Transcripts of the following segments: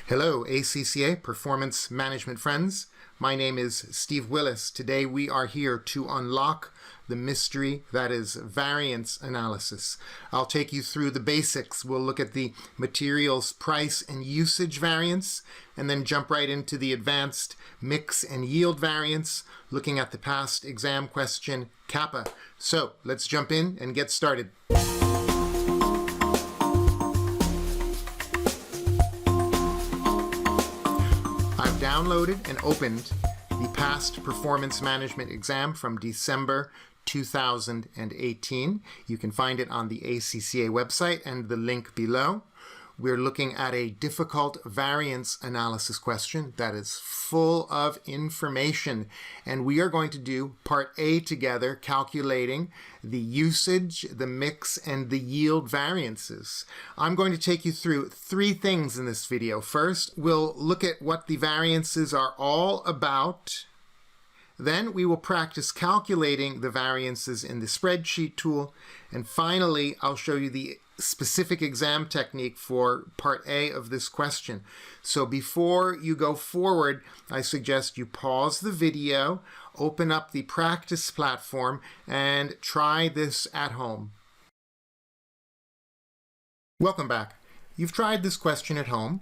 Hello, ACCA Performance Management friends. My name is Steve Willis. Today we are here to unlock the mystery that is variance analysis. I'll take you through the basics. We'll look at the materials price and usage variance, and then jump right into the advanced mix and yield variance, looking at the past exam question, Kappa. So let's jump in and get started. I've downloaded and opened the past performance management exam from December 2018. You can find it on the ACCA website and the link below. We're looking at a difficult variance analysis question that is full of information, and we are going to do part A together, calculating the usage, the mix, and the yield variances. I'm going to take you through three things in this video. First, we'll look at what the variances are all about. Then we will practice calculating the variances in the spreadsheet tool. And finally, I'll show you the specific exam technique for part A of this question. So before you go forward, I suggest you pause the video, open up the practice platform, and try this at home. Welcome back. You've tried this question at home,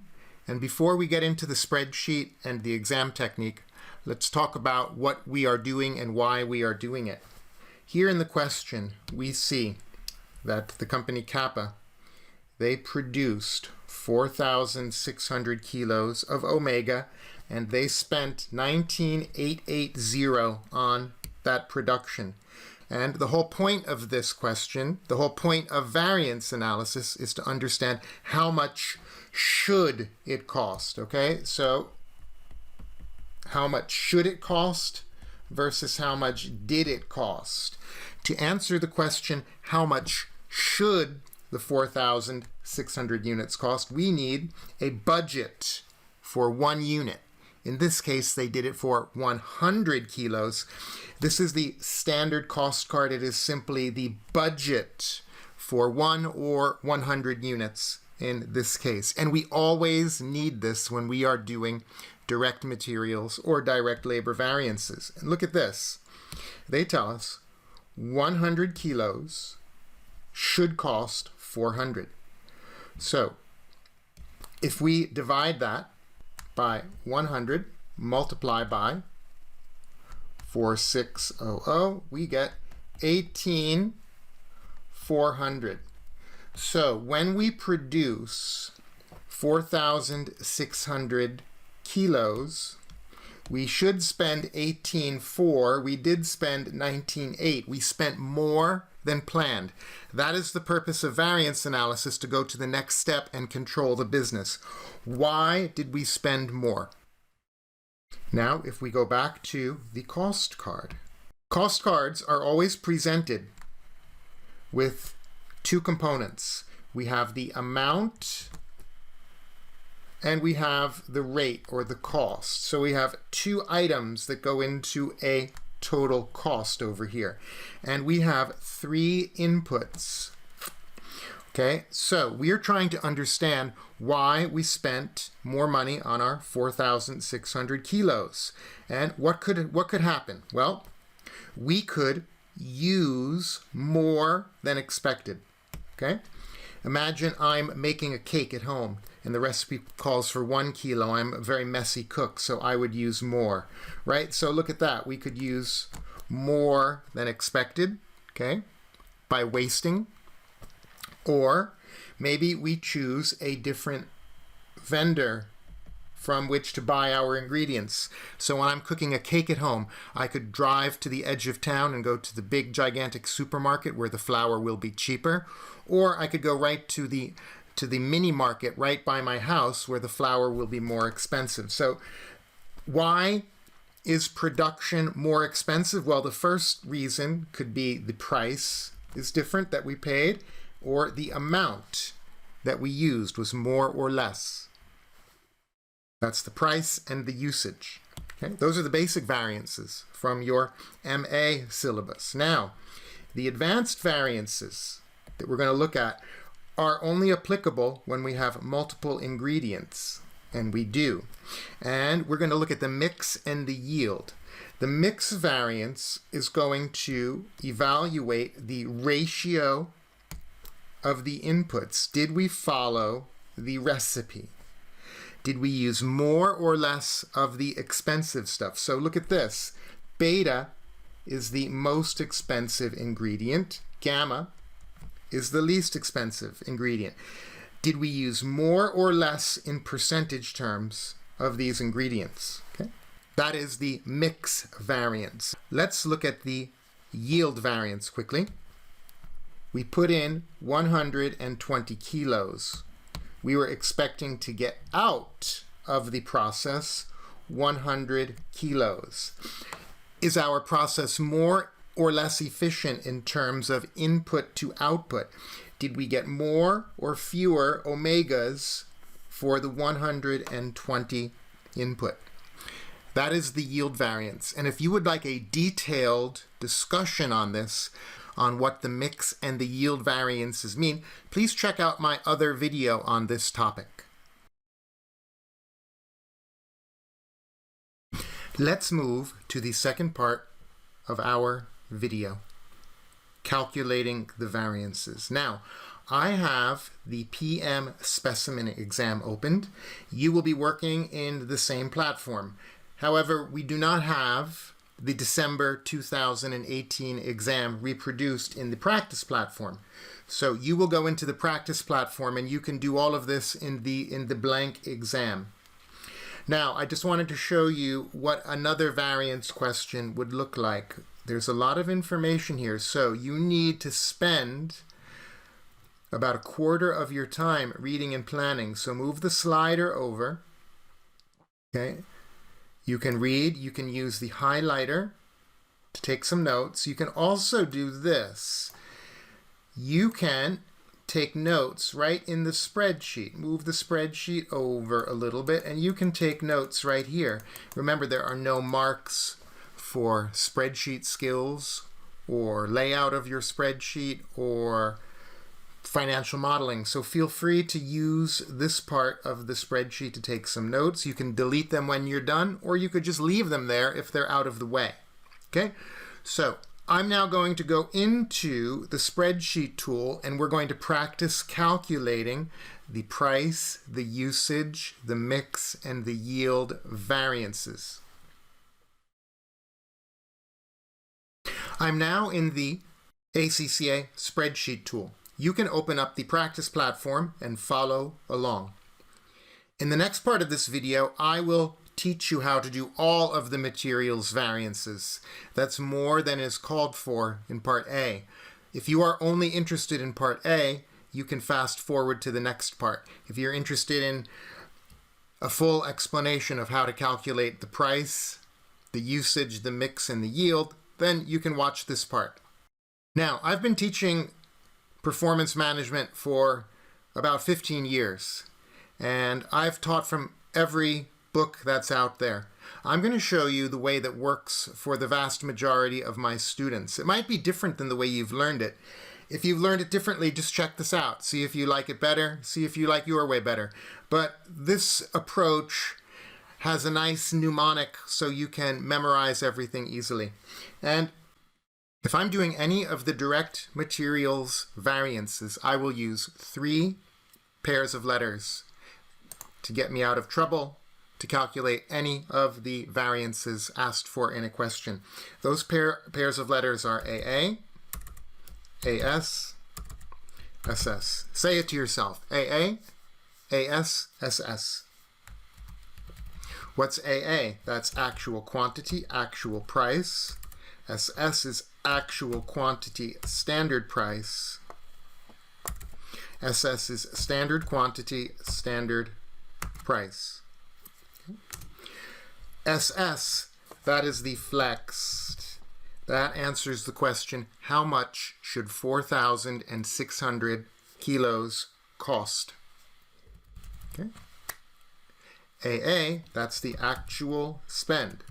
and before we get into the spreadsheet and the exam technique, let's talk about what we are doing and why we are doing it. Here in the question, we see that the company Kappa, they produced 4,600 kilos of omega, and they spent 19,880 on that production. And the whole point of this question, the whole point of variance analysis, is to understand how much should it cost, okay? So how much should it cost versus how much did it cost? To answer the question, how much should the 4,600 units cost, we need a budget for 1 unit. In this case, they did it for 100 kilos. This is the standard cost card. It is simply the budget for 1 or 100 units in this case. And we always need this when we are doing direct materials or direct labor variances. And look at this. They tell us 100 kilos should cost 400. So if we divide that by 100, multiply by 4,600, we get 18,400. So when we produce 4,600 kilos, we should spend 18,400. We did spend 19,800. We spent more than planned. That is the purpose of variance analysis, to go to the next step and control the business. Why did we spend more? Now, if we go back to the cost card. Cost cards are always presented with two components. We have the amount and we have the rate, or the cost. So we have two items that go into a total cost over here. And we have three inputs. Okay, so we are trying to understand why we spent more money on our 4,600 kilos. And what could happen? Well, we could use more than expected. Okay? Imagine I'm making a cake at home and the recipe calls for 1 kilo. I'm a very messy cook, so I would use more, right? So look at that. We could use more than expected, okay, by wasting. Or maybe we choose a different vendor from which to buy our ingredients. So when I'm cooking a cake at home, I could drive to the edge of town and go to the big gigantic supermarket where the flour will be cheaper, or I could go right to the mini market right by my house where the flour will be more expensive. So why is production more expensive? Well, the first reason could be the price is different that we paid, or the amount that we used was more or less. That's the price and the usage. Okay? Those are the basic variances from your MA syllabus. Now, the advanced variances that we're going to look at are only applicable when we have multiple ingredients. And we do. And we're going to look at the mix and the yield. The mix variance is going to evaluate the ratio of the inputs. Did we follow the recipe? Did we use more or less of the expensive stuff? So look at this. Beta is the most expensive ingredient. Gamma is the least expensive ingredient. Did we use more or less in percentage terms of these ingredients? Okay. That is the mix variance. Let's look at the yield variance quickly. We put in 120 kilos. We were expecting to get out of the process 100 kilos. Is our process more or less efficient in terms of input to output? Did we get more or fewer omegas for the 120 input? That is the yield variance. And if you would like a detailed discussion on this, on what the mix and the yield variances mean, please check out my other video on this topic. Let's move to the second part of our video, calculating the variances. Now, I have the PM specimen exam opened. You will be working in the same platform. However, we do not have the December 2018 exam reproduced in the practice platform. So you will go into the practice platform and you can do all of this in the blank exam. Now, I just wanted to show you what another variance question would look like. There's a lot of information here, so you need to spend about a quarter of your time reading and planning. So move the slider over. Okay. You can read, you can use the highlighter to take some notes. You can also do this. You can take notes right in the spreadsheet. Move the spreadsheet over a little bit and you can take notes right here. Remember, there are no marks for spreadsheet skills or layout of your spreadsheet or financial modeling. So feel free to use this part of the spreadsheet to take some notes. You can delete them when you're done, or you could just leave them there if they're out of the way. Okay, so I'm now going to go into the spreadsheet tool and we're going to practice calculating the price, the usage, the mix, and the yield variances. I'm now in the ACCA spreadsheet tool. You can open up the practice platform and follow along. In the next part of this video, I will teach you how to do all of the materials variances. That's more than is called for in Part A. If you are only interested in Part A, you can fast forward to the next part. If you're interested in a full explanation of how to calculate the price, the usage, the mix, and the yield, then you can watch this part. Now, I've been teaching performance management for about 15 years, and I've taught from every book that's out there. I'm going to show you the way that works for the vast majority of my students. It might be different than the way you've learned it. If you've learned it differently, just check this out. See if you like it better. See if you like your way better. But this approach has a nice mnemonic so you can memorize everything easily. And if I'm doing any of the direct materials variances, I will use 3 pairs of letters to get me out of trouble to calculate any of the variances asked for in a question. Those pairs of letters are AA, AS, SS. Say it to yourself. AA, AS, SS. What's AA? That's actual quantity, actual price. SS is actual quantity, standard price. SS is standard quantity, standard price. Okay. SS, that is the flexed. That answers the question, how much should 4,600 kilos cost? Okay. AA, that's the actual spend.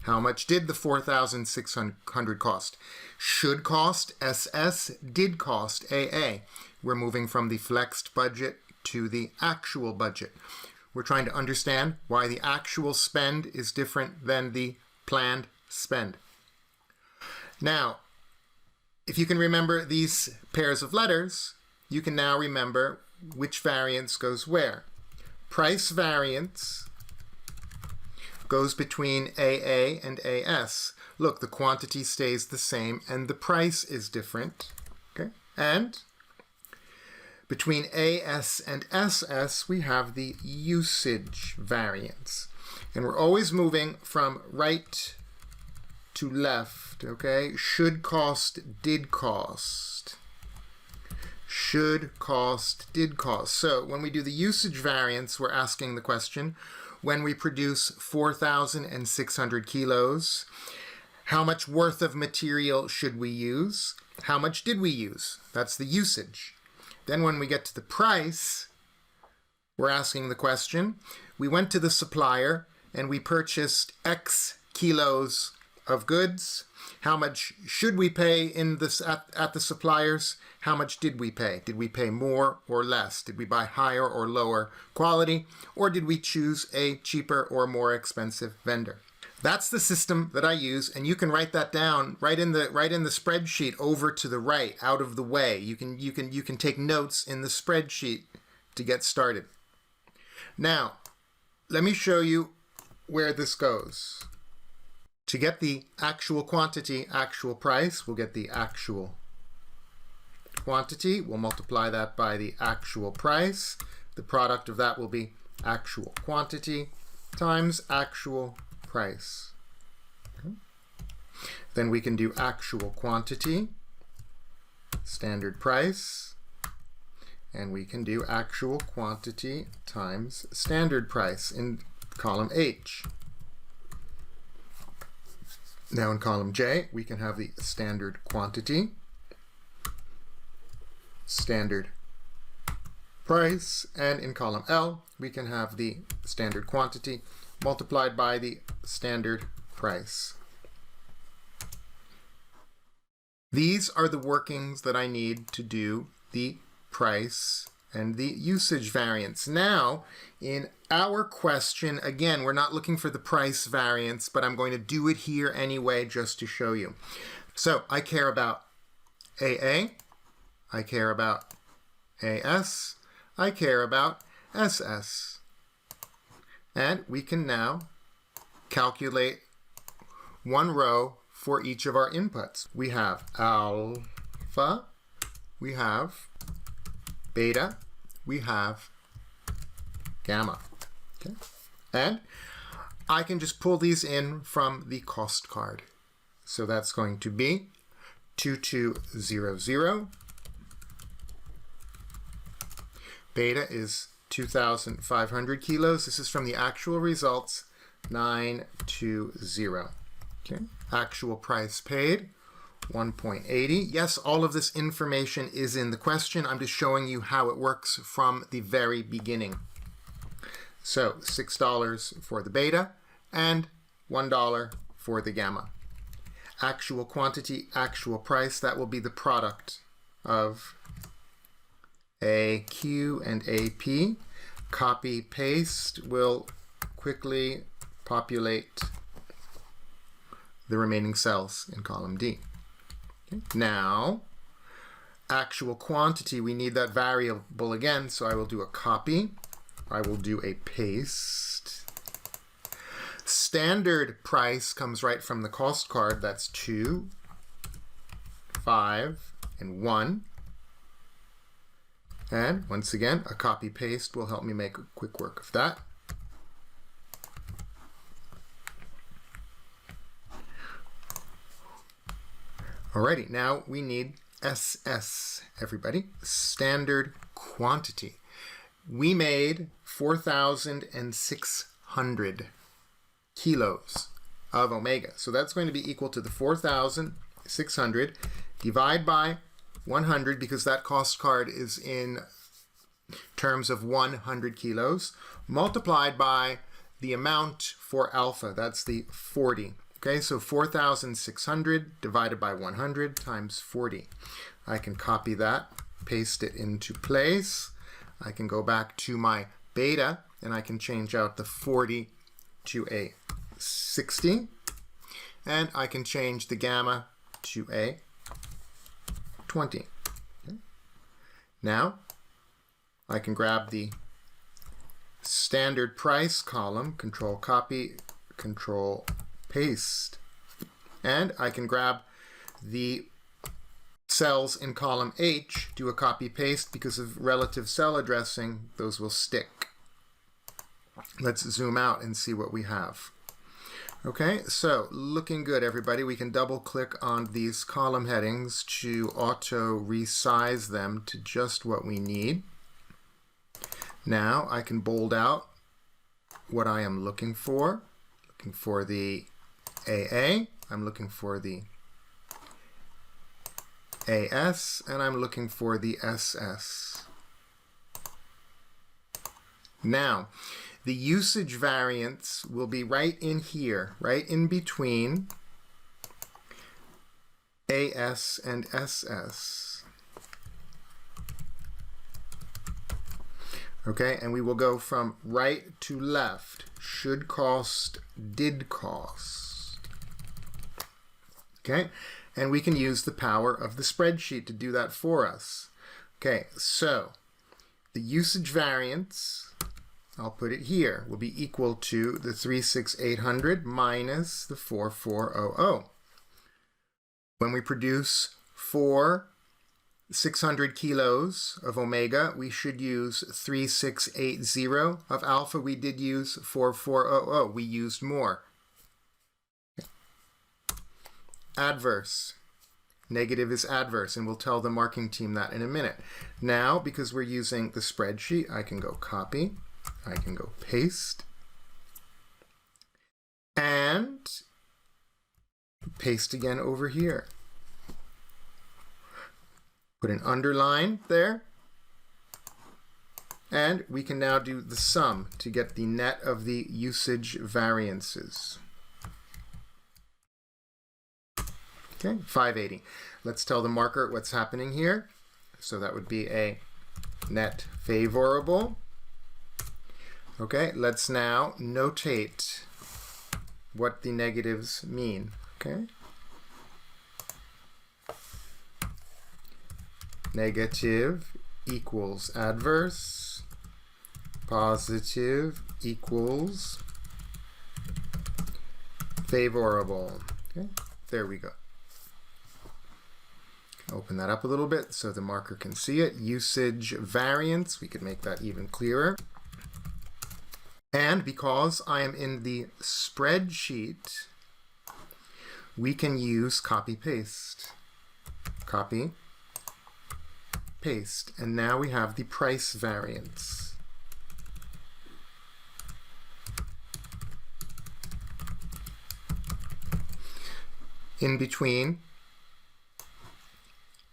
How much did the 4,600 cost? Should cost, SS, did cost, AA. We're moving from the flexed budget to the actual budget. We're trying to understand why the actual spend is different than the planned spend. Now, if you can remember these pairs of letters, you can now remember which variance goes where. Price variance goes between AA and AS. Look, the quantity stays the same and the price is different. Okay? And between AS and SS, we have the usage variance. And we're always moving from right to left, okay? Should cost, did cost. Should cost, did cost. So when we do the usage variance, we're asking the question, when we produce 4,600 kilos, how much worth of material should we use? How much did we use? That's the usage. Then when we get to the price, we're asking the question, we went to the supplier and we purchased X kilos of goods. How much should we pay at the suppliers? How much did we pay? Did we pay more or less? Did we buy higher or lower quality? Or did we choose a cheaper or more expensive vendor? That's the system that I use, and you can write that down right in the spreadsheet over to the right, out of the way. You can take notes in the spreadsheet to get started. Now, let me show you where this goes. To get the actual quantity, actual price, we'll get the actual quantity. We'll multiply that by the actual price. The product of that will be actual quantity times actual price. Okay. Then we can do actual quantity, standard price, and we can do actual quantity times standard price in column H. Now in column J, we can have the standard quantity, standard price, and in column L, we can have the standard quantity multiplied by the standard price. These are the workings that I need to do the price and the usage variance. Now, in our question, again, we're not looking for the price variance, but I'm going to do it here anyway just to show you. So I care about AA, I care about AS, I care about SS. And we can now calculate one row for each of our inputs. We have alpha, we have beta, we have gamma. Okay? And I can just pull these in from the cost card. So that's going to be 2200. Beta is 2,500 kilos. This is from the actual results, 920. Okay. Actual price paid, 1.80. Yes, all of this information is in the question. I'm just showing you how it works from the very beginning. So $6 for the beta and $1 for the gamma. Actual quantity, actual price, that will be the product of AQ and AP. Copy, paste will quickly populate the remaining cells in column D. Okay. Now, actual quantity, we need that variable again, so I will do a copy. I will do a paste. Standard price comes right from the cost card. That's 2, 5, and 1. And once again, a copy paste will help me make quick work of that. Alrighty, now we need SS, everybody, standard quantity. We made 4,600 kilos of omega. So that's going to be equal to the 4,600 divide by 100, because that cost card is in terms of 100 kilos, multiplied by the amount for alpha. That's the 40. Okay, so 4,600 divided by 100 times 40. I can copy that, paste it into place. I can go back to my beta and I can change out the 40 to a 60. And I can change the gamma to a 20. Okay. Now, I can grab the standard price column, control copy, control paste. And I can grab the cells in column H, do a copy paste because of relative cell addressing, those will stick. Let's zoom out and see what we have. Okay, so looking good, everybody. We can double click on these column headings to auto resize them to just what we need. Now I can bold out what I am looking for. Looking for the AA, I'm looking for the AS, and I'm looking for the SS. Now, the usage variance will be right in here, right in between AS and SS. Okay, and we will go from right to left. Should cost, did cost. Okay, and we can use the power of the spreadsheet to do that for us. Okay, so the usage variance, I'll put it here, will be equal to the 36800 minus the 4400. When we produce 600 kilos of omega, we should use 3680. Of alpha, we did use 4400. We used more. Adverse. Negative is adverse, and we'll tell the marking team that in a minute. Now, because we're using the spreadsheet, I can go copy, I can go paste, and paste again over here. Put an underline there, and we can now do the sum to get the net of the usage variances. Okay, 580. Let's tell the marker what's happening here. So that would be a net favorable. Okay, let's now notate what the negatives mean. Okay. Negative equals adverse. Positive equals favorable. Okay, there we go. Open that up a little bit so the marker can see it. Usage variance, we could make that even clearer. And because I am in the spreadsheet, we can use copy paste. Copy, paste, and now we have the price variance. In between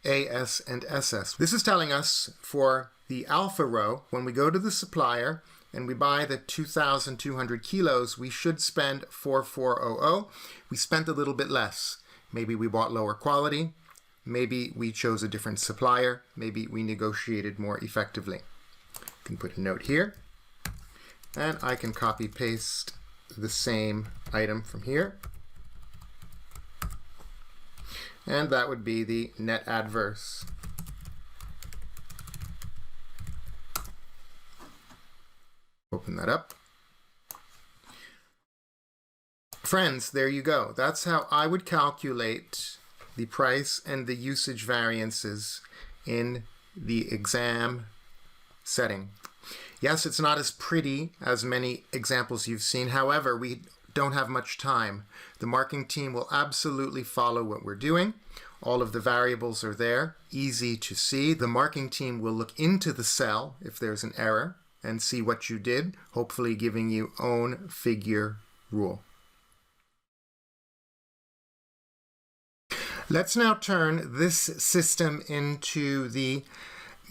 AS and SS. This is telling us for the alpha row, when we go to the supplier and we buy the 2,200 kilos, we should spend 4,400. We spent a little bit less. Maybe we bought lower quality. Maybe we chose a different supplier. Maybe we negotiated more effectively. I can put a note here. And I can copy paste the same item from here. And that would be the net adverse. Open that up. Friends, there you go. That's how I would calculate the price and the usage variances in the exam setting. Yes, it's not as pretty as many examples you've seen. However, we don't have much time. The marking team will absolutely follow what we're doing. All of the variables are there, easy to see. The marking team will look into the cell if there's an error and see what you did, hopefully giving you own figure rule. Let's now turn this system into the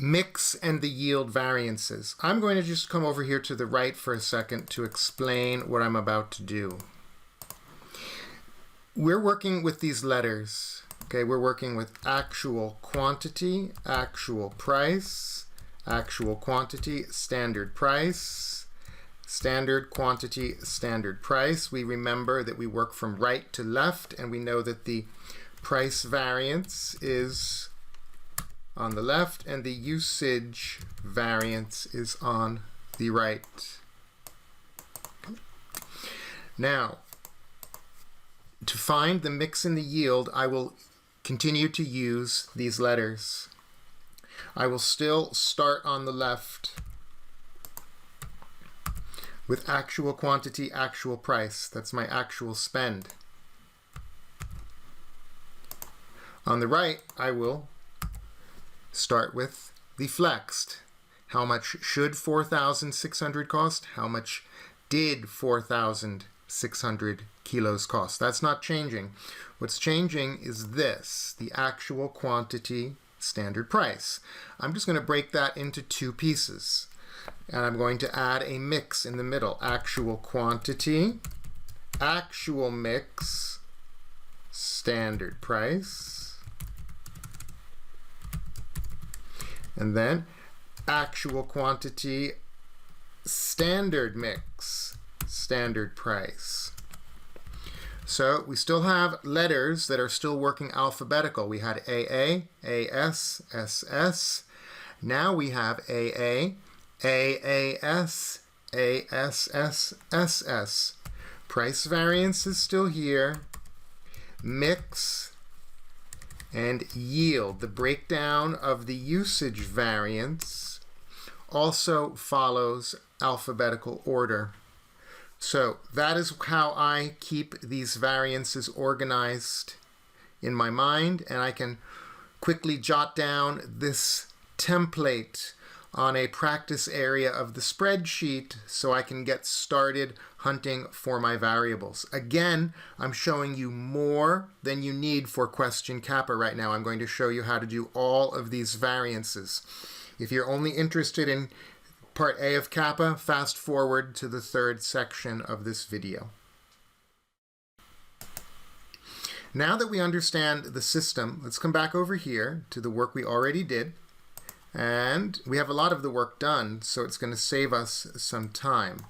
mix and the yield variances. I'm going to just come over here to the right for a second to explain what I'm about to do. We're working with these letters. Okay, we're working with actual quantity, actual price, actual quantity, standard price, standard quantity, standard price. We remember that we work from right to left, and we know that the price variance is on the left and the usage variance is on the right. Now, to find the mix and the yield, I will continue to use these letters. I will still start on the left with actual quantity, actual price. That's my actual spend. On the right, I will start with the flexed. How much should 4,600 cost? How much did 4,600 kilos cost? That's not changing. What's changing is this, the actual quantity, standard price. I'm just going to break that into two pieces. And I'm going to add a mix in the middle. Actual quantity, actual mix, standard price. And then actual quantity, standard mix, standard price. So we still have letters that are still working alphabetical. We had AA, AS, SS. Now we have AA, AAS, ASS, SS. Price variance is still here. Mix and yield. The breakdown of the usage variance also follows alphabetical order. So that is how I keep these variances organized in my mind, and I can quickly jot down this template on a practice area of the spreadsheet so I can get started hunting for my variables. Again, I'm showing you more than you need for question Kappa right now. I'm going to show you how to do all of these variances. If you're only interested in Part A of Kappa, fast forward to the third section of this video. Now that we understand the system, let's come back over here to the work we already did. And we have a lot of the work done, so it's going to save us some time.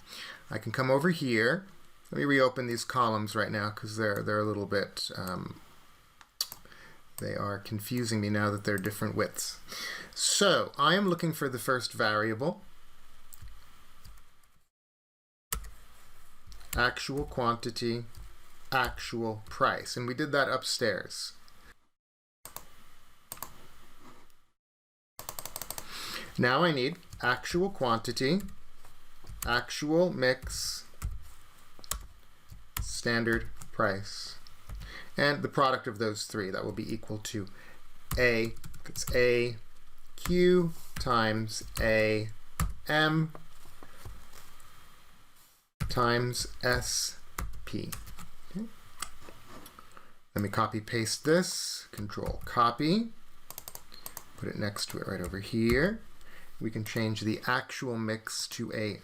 I can come over here. Let me reopen these columns right now because they're a little bit, they are confusing me now that they're different widths. So I am looking for the first variable. Actual quantity, actual price. And we did that upstairs. Now I need actual quantity, actual mix, standard price. And the product of those three, that will be equal to A, it's AQ times AM times SP. Okay. Let me copy paste this, Control copy, put it next to it right over here. We can change the actual mix to a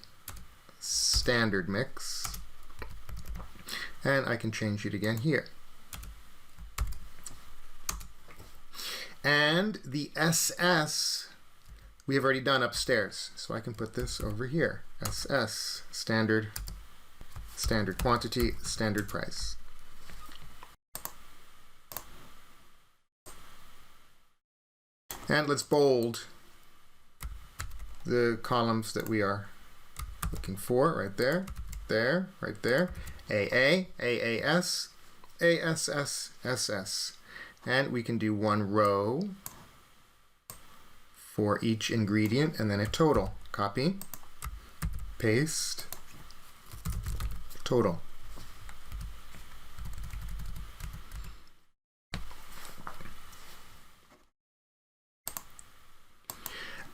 standard mix, and I can change it again here. And the SS we have already done upstairs, so I can put this over here. SS, standard quantity, standard price. And let's bold the columns that we are looking for, right there, right there. AA, AAS, ASS, SS. And we can do one row for each ingredient and then a total. Copy, paste, total.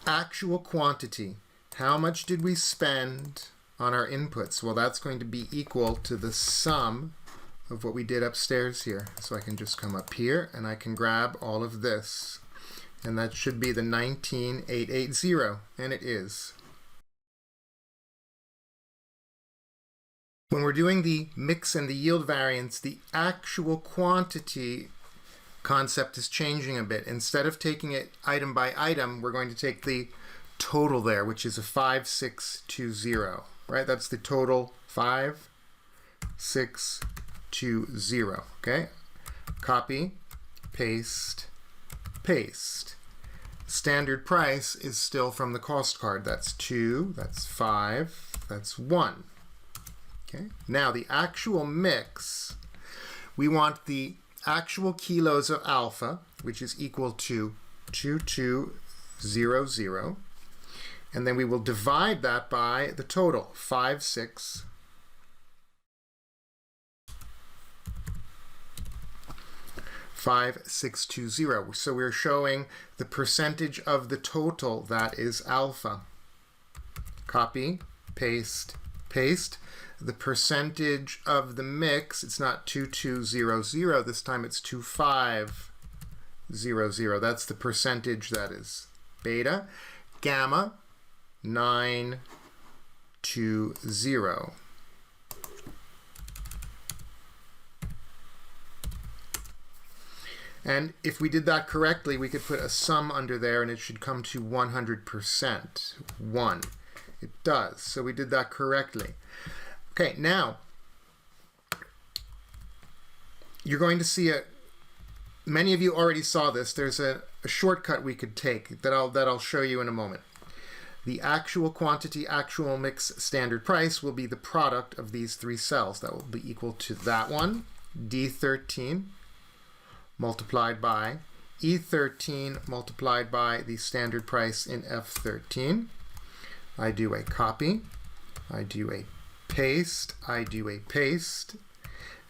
Actual quantity. How much did we spend on our inputs? Well, that's going to be equal to the sum of what we did upstairs here. So I can just come up here and I can grab all of this. And that should be the 19,880, and it is. When we're doing the mix and the yield variance, the actual quantity concept is changing a bit. Instead of taking it item by item, we're going to take the total there, which is a 5620, right? That's the total 5620, okay? Copy, paste, paste. Standard price is still from the cost card. That's 2, that's 5, that's 1. Okay. Now the actual mix, we want the actual kilos of alpha, which is equal to 2200, and then we will divide that by the total, 5620. So we're showing the percentage of the total that is alpha. Copy, paste, paste. The percentage of the mix, it's not 2200, this time it's 2500. That's the percentage that is beta. Gamma, 920. And if we did that correctly, we could put a sum under there and it should come to 100%. 1. It does. So we did that correctly. Okay, now you're going to see many of you already saw this. There's a shortcut we could take that I'll show you in a moment. The actual quantity, actual mix, standard price will be the product of these three cells. That will be equal to that one, D13, multiplied by E13 multiplied by the standard price in F13. I do a copy, I do a paste, I do a paste.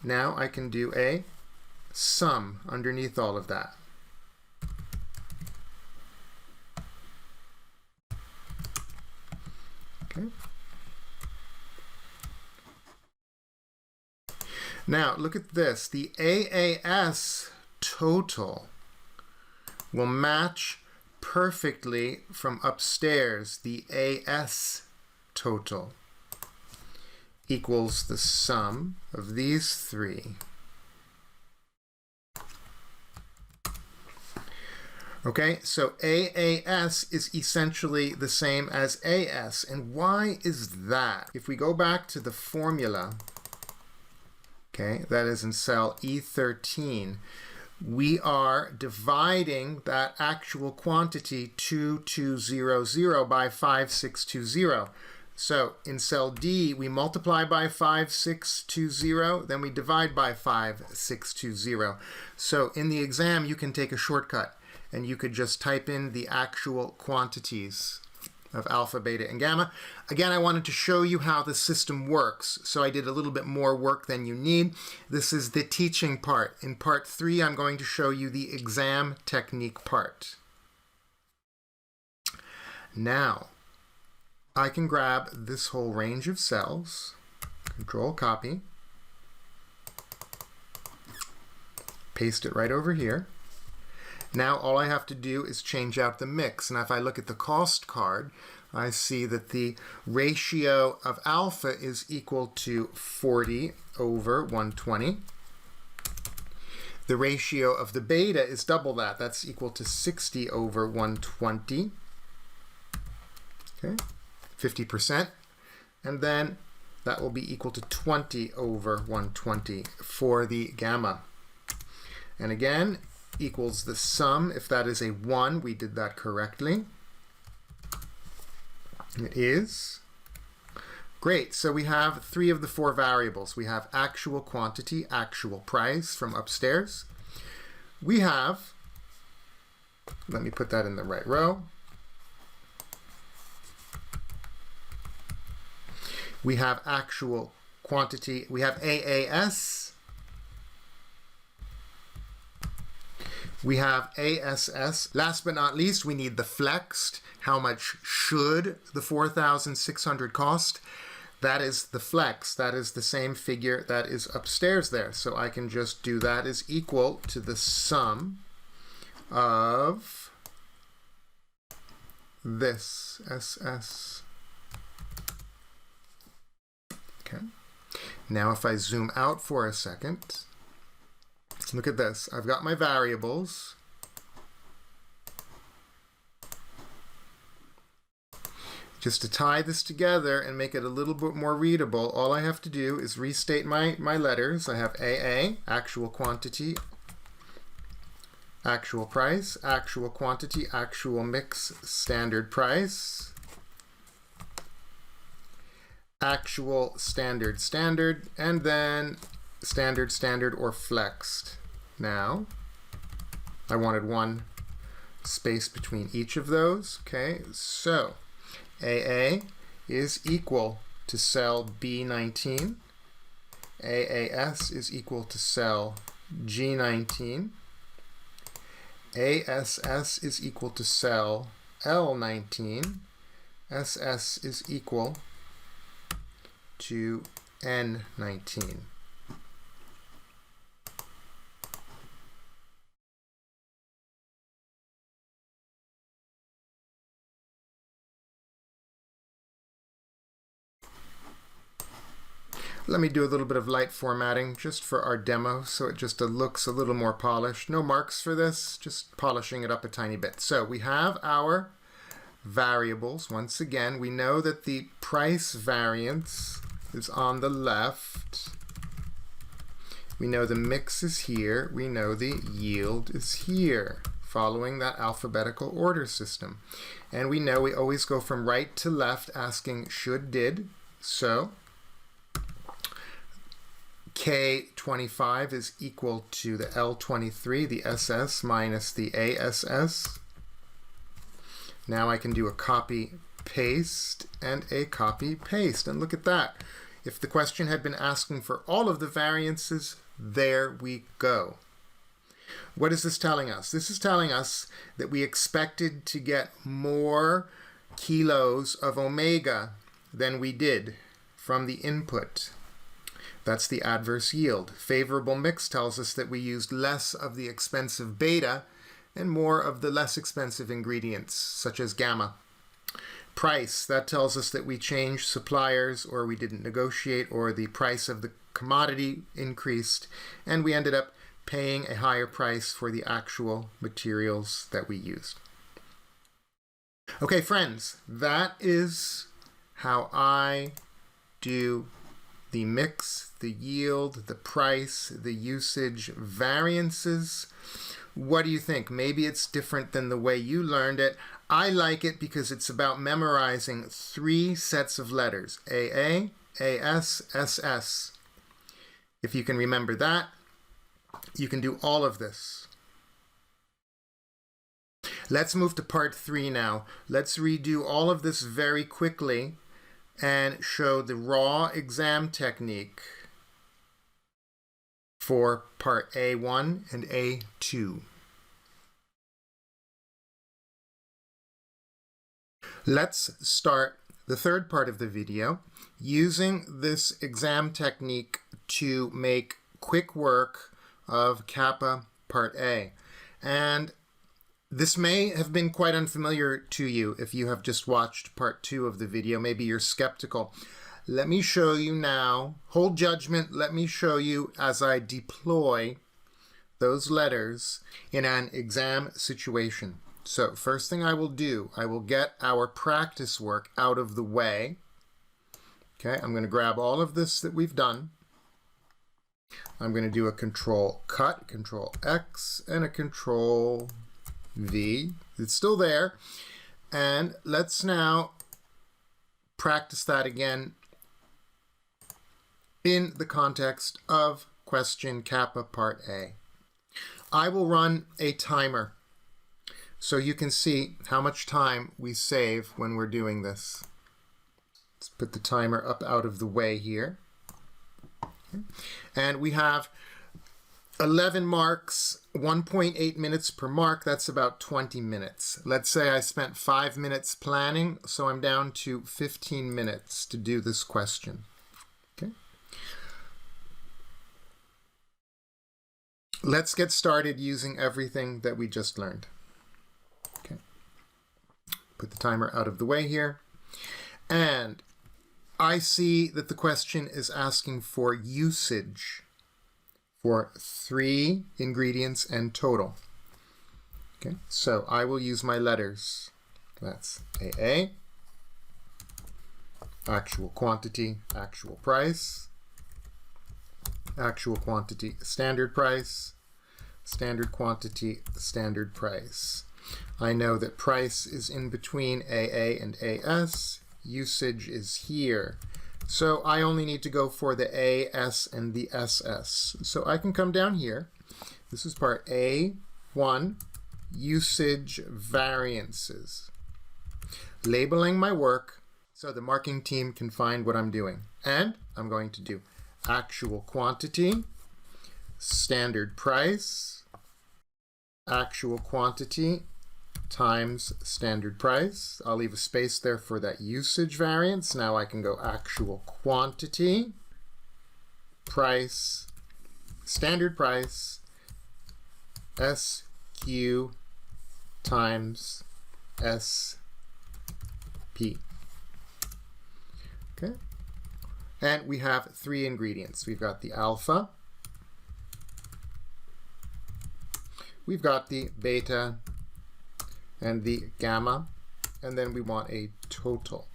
Now I can do a sum underneath all of that. Okay. Now look at this. The AAS total will match perfectly from upstairs. The AS total equals the sum of these three. Okay, so AAS is essentially the same as AS. And why is that? If we go back to the formula, okay, that is in cell E13, we are dividing that actual quantity 2200 by 5620. So in cell D, we multiply by 5620, then we divide by 5620. So in the exam, you can take a shortcut and you could just type in the actual quantities of alpha, beta, and gamma. Again, I wanted to show you how the system works, so I did a little bit more work than you need. This is the teaching part. In part 3, I'm going to show you the exam technique part. Now, I can grab this whole range of cells, Control copy, paste it right over here. Now all I have to do is change out the mix. And if I look at the cost card, I see that the ratio of alpha is equal to 40 over 120. The ratio of the beta is double that. That's equal to 60 over 120. Okay, 50%. And then that will be equal to 20 over 120 for the gamma. And again, equals the sum. If that is a 1, we did that correctly. It is. Great. So we have 3 of the 4 variables. We have actual quantity, actual price from upstairs. We have, let me put that in the right row. We have actual quantity. We have AAS. We have ASS. Last but not least, we need the flexed. How much should the 4,600 cost? That is the flex. That is the same figure that is upstairs there. So I can just do that is equal to the sum of this SS. Okay. Now if I zoom out for a second, look at this. I've got my variables. Just to tie this together and make it a little bit more readable, all I have to do is restate my letters. I have AA, actual quantity, actual price, actual quantity, actual mix, standard price, actual, standard, standard, and then standard, standard, or flexed. Now, I wanted one space between each of those. Okay, so AA is equal to cell B19. AAS is equal to cell G19. ASS is equal to cell L19. SS is equal to N19. Let me do a little bit of light formatting just for our demo so it just looks a little more polished. No marks for this, just polishing it up a tiny bit. So we have our variables. Once again, we know that the price variance is on the left. We know the mix is here. We know the yield is here, following that alphabetical order system. And we know we always go from right to left asking should, did. So K25 is equal to the L23, the SS, minus the ASS. Now I can do a copy paste and a copy paste. And look at that. If the question had been asking for all of the variances, there we go. What is this telling us? This is telling us that we expected to get more kilos of omega than we did from the input. That's the adverse yield. Favorable mix tells us that we used less of the expensive beta and more of the less expensive ingredients, such as gamma. Price, that tells us that we changed suppliers or we didn't negotiate or the price of the commodity increased and we ended up paying a higher price for the actual materials that we used. Okay, friends, that is how I do the mix, the yield, the price, the usage, variances. What do you think? Maybe it's different than the way you learned it. I like it because it's about memorizing 3 sets of letters, AA, AS, SS. If you can remember that, you can do all of this. Let's move to part 3 now. Let's redo all of this very quickly and show the raw exam technique for part A1 and A2. Let's start the third part of the video using this exam technique to make quick work of Kappa Part A. And this may have been quite unfamiliar to you if you have just watched part 2 of the video. Maybe you're skeptical. Let me show you now. Hold judgment. Let me show you as I deploy those letters in an exam situation. So first thing I will do, I will get our practice work out of the way. Okay, I'm going to grab all of this that we've done. I'm going to do a Control Cut, Control X, and a Control V. It's still there. And let's now practice that again in the context of question Kappa Part A. I will run a timer so you can see how much time we save when we're doing this. Let's put the timer up out of the way here. Okay. And we have 11 marks, 1.8 minutes per mark. That's about 20 minutes. Let's say I spent 5 minutes planning, so I'm down to 15 minutes to do this question. Okay. Let's get started using everything that we just learned. Okay. Put the timer out of the way here. And I see that the question is asking for usage for 3 ingredients and total. Okay, so I will use my letters. That's AA, actual quantity, actual price, actual quantity, standard price, standard quantity, standard price. I know that price is in between AA and AS. Usage is here. So I only need to go for the AS and the SS. So I can come down here. This is part A1, usage variances. Labeling my work so the marking team can find what I'm doing. And I'm going to do actual quantity, standard price, actual quantity times standard price. I'll leave a space there for that usage variance. Now I can go actual quantity, price, standard price, SQ times SP. Okay. And we have three ingredients. We've got the alpha, we've got the beta, and the gamma, and then we want a total.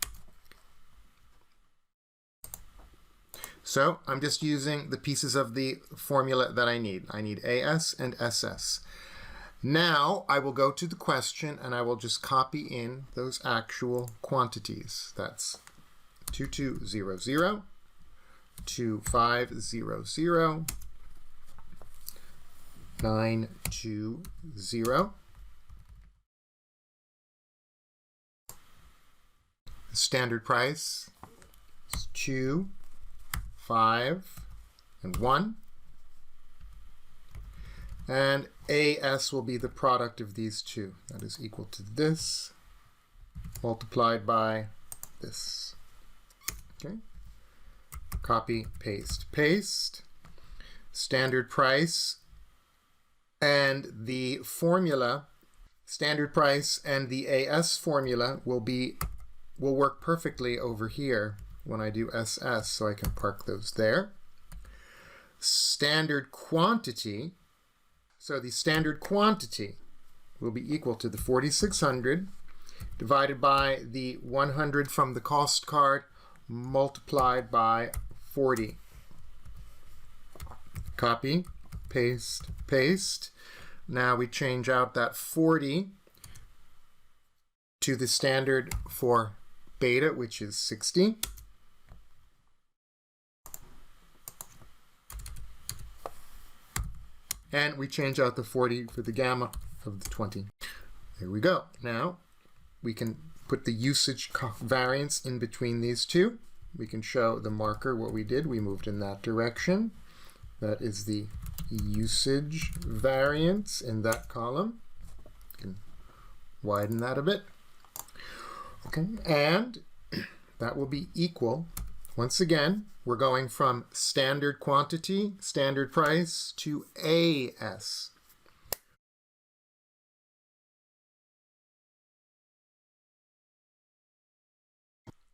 So I'm just using the pieces of the formula that I need. I need AS and SS. Now I will go to the question and I will just copy in those actual quantities. That's 2200, 2500, 920. Standard price is 2, 5, and 1. And AS will be the product of these two. That is equal to this multiplied by this. Okay. Copy, paste, paste. Standard price and the formula, standard price and the AS formula will work perfectly over here when I do SS, so I can park those there. Standard quantity, so the standard quantity will be equal to the 4600 divided by the 100 from the cost card multiplied by 40. Copy, paste, paste. Now we change out that 40 to the standard for beta, which is 60. And we change out the 40 for the gamma of the 20. There we go. Now we can put the usage variance in between these two. We can show the marker what we did. We moved in that direction. That is the usage variance in that column. You can widen that a bit. Okay, and that will be equal. Once again, we're going from standard quantity, standard price, to AS.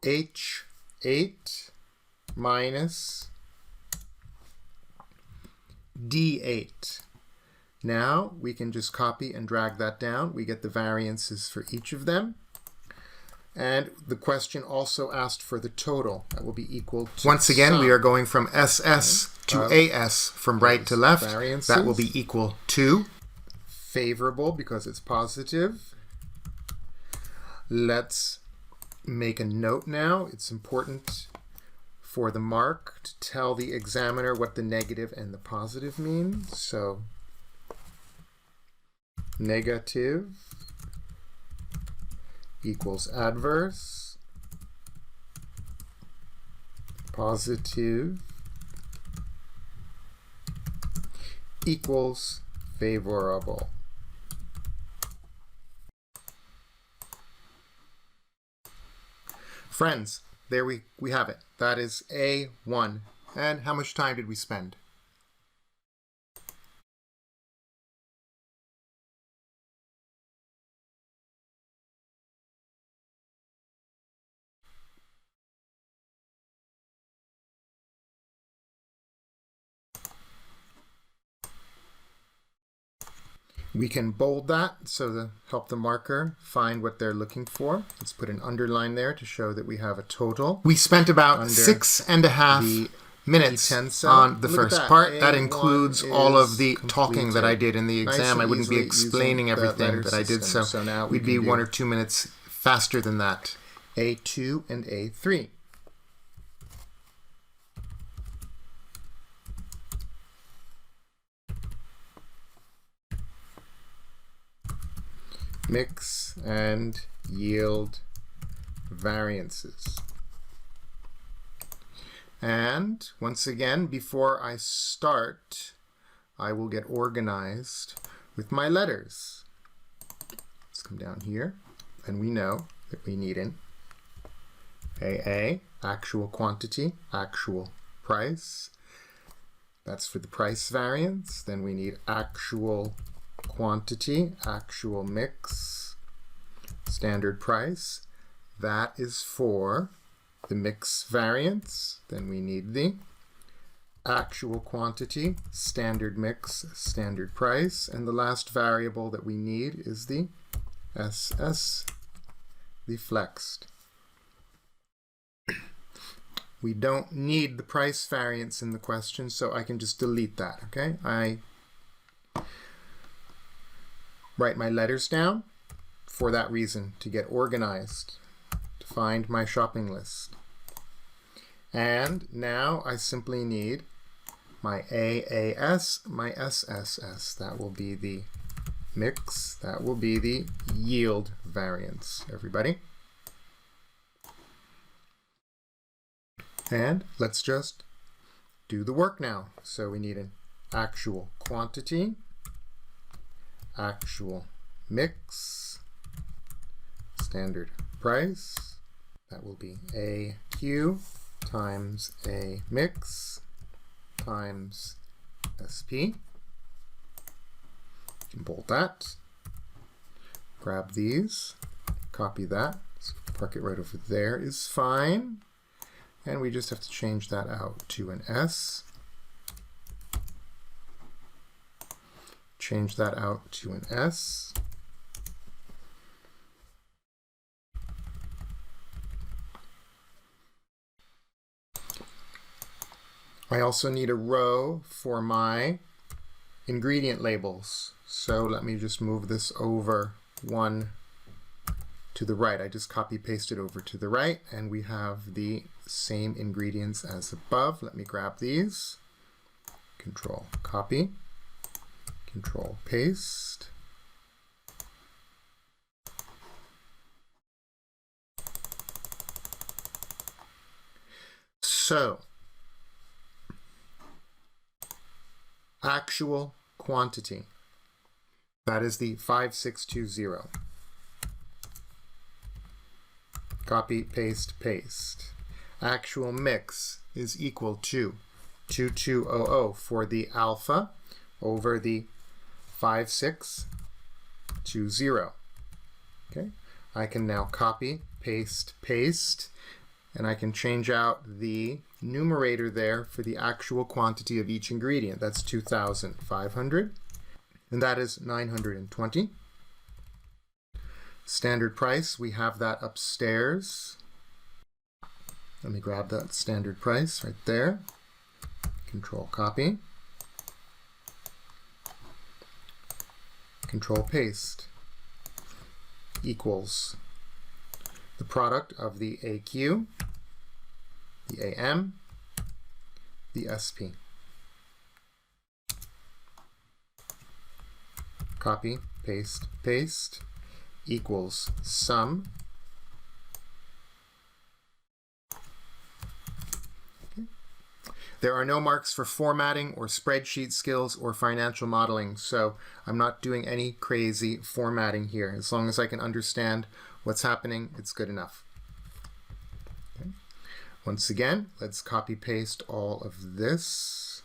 H8 minus D8. Now we can just copy and drag that down. We get the variances for each of them. And the question also asked for the total. That will be equal to once again, we are going from SS to AS from right to left. Variances. That will be equal to favorable because it's positive. Let's make a note now. It's important for the mark to tell the examiner what the negative and the positive mean. So negative equals adverse, positive equals favorable. Friends, there we have it. That is A1. And how much time did we spend? We can bold that so to help the marker find what they're looking for. Let's put an underline there to show that we have a total. We spent about 6.5 minutes on the first part. That includes all of the talking that I did in the exam. I wouldn't be explaining everything that I did, so now we'd be 1 or 2 minutes faster than that. A2 and A3. Mix and yield variances. And once again, before I start, I will get organized with my letters. Let's come down here, and we know that we need an AA, actual quantity, actual price. That's for the price variance. Then we need actual quantity, actual mix, standard price. That is for the mix variance. Then we need the actual quantity, standard mix, standard price. And the last variable that we need is the SS, the flexed. We don't need the price variance in the question, so I can just delete that, okay? I write my letters down for that reason, to get organized, to find my shopping list. And now I simply need my AAS, my SSS. That will be the mix, that will be the yield variance, everybody. And let's just do the work now. So we need an actual quantity, actual mix, standard price. That will be AQ times A mix times SP. You can bold that. Grab these, copy that, so park it right over there is fine. And we just have to change that out to an S. Change that out to an S. I also need a row for my ingredient labels. So let me just move this over one to the right. I just copy pasted over to the right, and we have the same ingredients as above. Let me grab these. Control copy. Control paste. So, actual quantity. That is the 5620. Copy, paste, paste. Actual mix is equal to 2200 for the alpha over the 5620. Okay, I can now copy, paste, paste, and I can change out the numerator there for the actual quantity of each ingredient. That's 2,500, and that is 920. Standard price, we have that upstairs. Let me grab that standard price right there. Control copy. Control paste. Equals the product of the AQ, the AM, the SP. Copy, paste, paste. Equals sum. Okay. There are no marks for formatting or spreadsheet skills or financial modeling, so I'm not doing any crazy formatting here. As long as I can understand what's happening, it's good enough. Okay. Once again, let's copy paste all of this.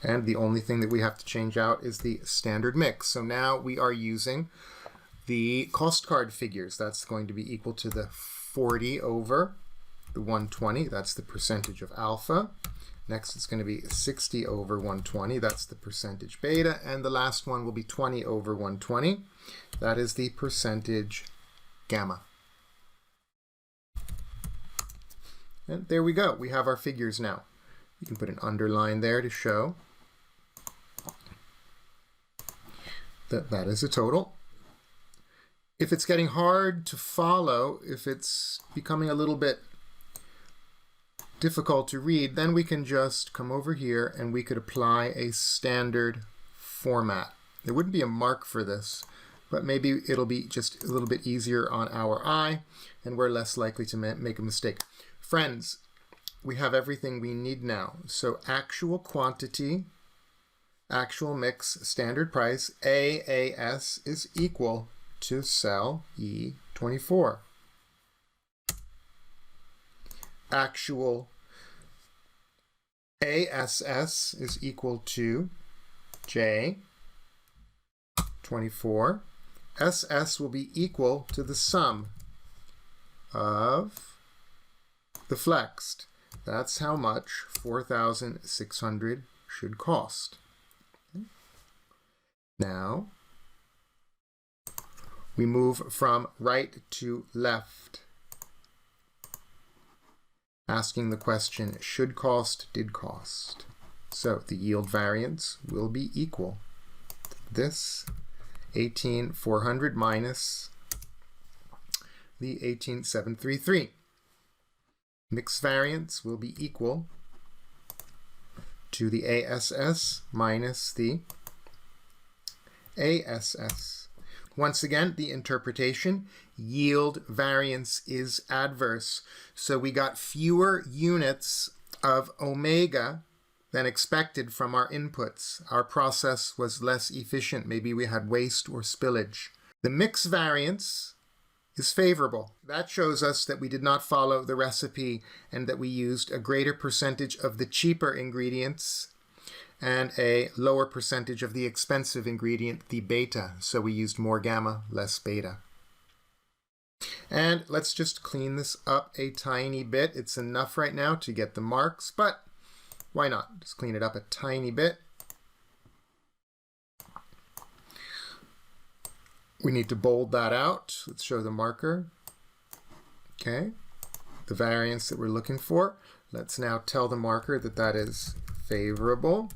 And the only thing that we have to change out is the standard mix. So now we are using the cost card figures. That's going to be equal to the 40 over the 120, that's the percentage of alpha. Next, it's going to be 60 over 120, that's the percentage beta. And the last one will be 20 over 120, that is the percentage gamma. And there we go, we have our figures now. You can put an underline there to show that that is a total. If it's getting hard to follow, if it's becoming a little bit difficult to read, then we can just come over here and we could apply a standard format. There wouldn't be a mark for this, but maybe it'll be just a little bit easier on our eye and we're less likely to make a mistake. Friends, we have everything we need now. So actual quantity, actual mix, standard price, AAS is equal to cell E24. Actual ASS is equal to J24. SS will be equal to the sum of the flexed. That's how much 4,600 should cost. Okay. Now, we move from right to left, asking the question, should cost, did cost. So the yield variance will be equal to this 18,400 minus the 18,733. Mix variance will be equal to the ASS minus the ASS. Once again, the interpretation, yield variance is adverse. So we got fewer units of omega than expected from our inputs. Our process was less efficient. Maybe we had waste or spillage. The mix variance is favorable. That shows us that we did not follow the recipe and that we used a greater percentage of the cheaper ingredients and a lower percentage of the expensive ingredient, the beta. So we used more gamma, less beta. And let's just clean this up a tiny bit. It's enough right now to get the marks, but why not? Just clean it up a tiny bit. We need to bold that out. Let's show the marker. Okay, the variance that we're looking for. Let's now tell the marker that that is favorable.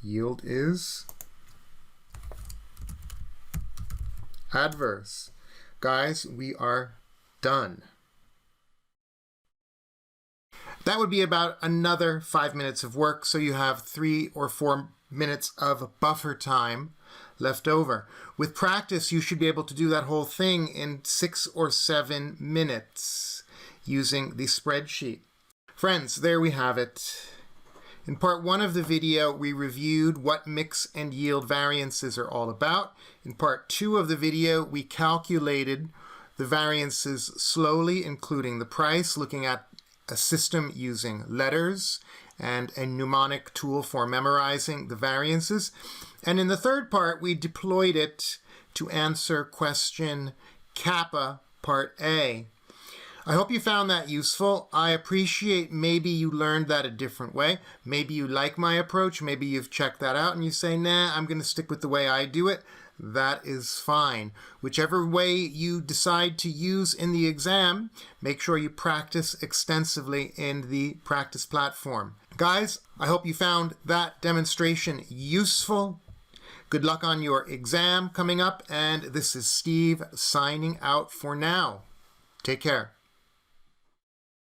Yield is adverse. Guys, we are done. That would be about another 5 minutes of work, so you have 3 or 4 minutes of buffer time left over. With practice, you should be able to do that whole thing in 6 or 7 minutes using the spreadsheet. Friends, there we have it. In part 1 of the video, we reviewed what mix and yield variances are all about. In part 2 of the video, we calculated the variances slowly, including the price, looking at a system using letters and a mnemonic tool for memorizing the variances. And in the third part, we deployed it to answer question Kappa, part A. I hope you found that useful. I appreciate maybe you learned that a different way. Maybe you like my approach. Maybe you've checked that out and you say, nah, I'm going to stick with the way I do it. That is fine. Whichever way you decide to use in the exam, make sure you practice extensively in the practice platform. Guys, I hope you found that demonstration useful. Good luck on your exam coming up. And this is Steve signing out for now. Take care.